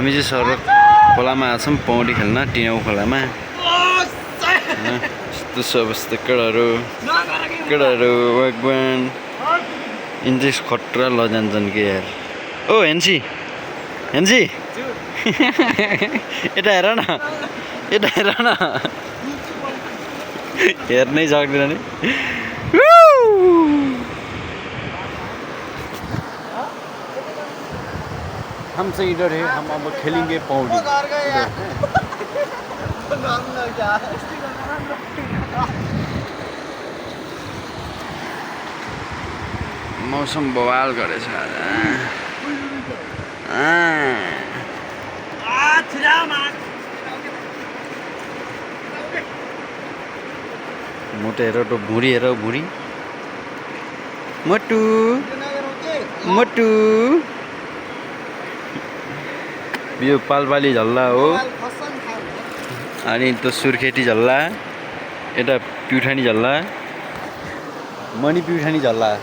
हामी चाहिँ सडक खोलामा आछौँ पौडी खेल्न टिनाउ खोलामा यस्तो छ अवस्था केटाहरू वागवान इन्जेक्स खतरा लजान्छन् के यार ओ हेन्सी यता हेर न हेर्नै सक्दैन नि हम से इधर है हम अब खेलेंगे पौड़ी मौसम बवाल गरेछ मोटो हेर तो भुँडी हेर भुँडी मोटु यो पालपाली झल्ला हो अनि त्यो सुर्खेती झल्ला यता प्युठानी झल्ला मणि प्युठानी झल्ला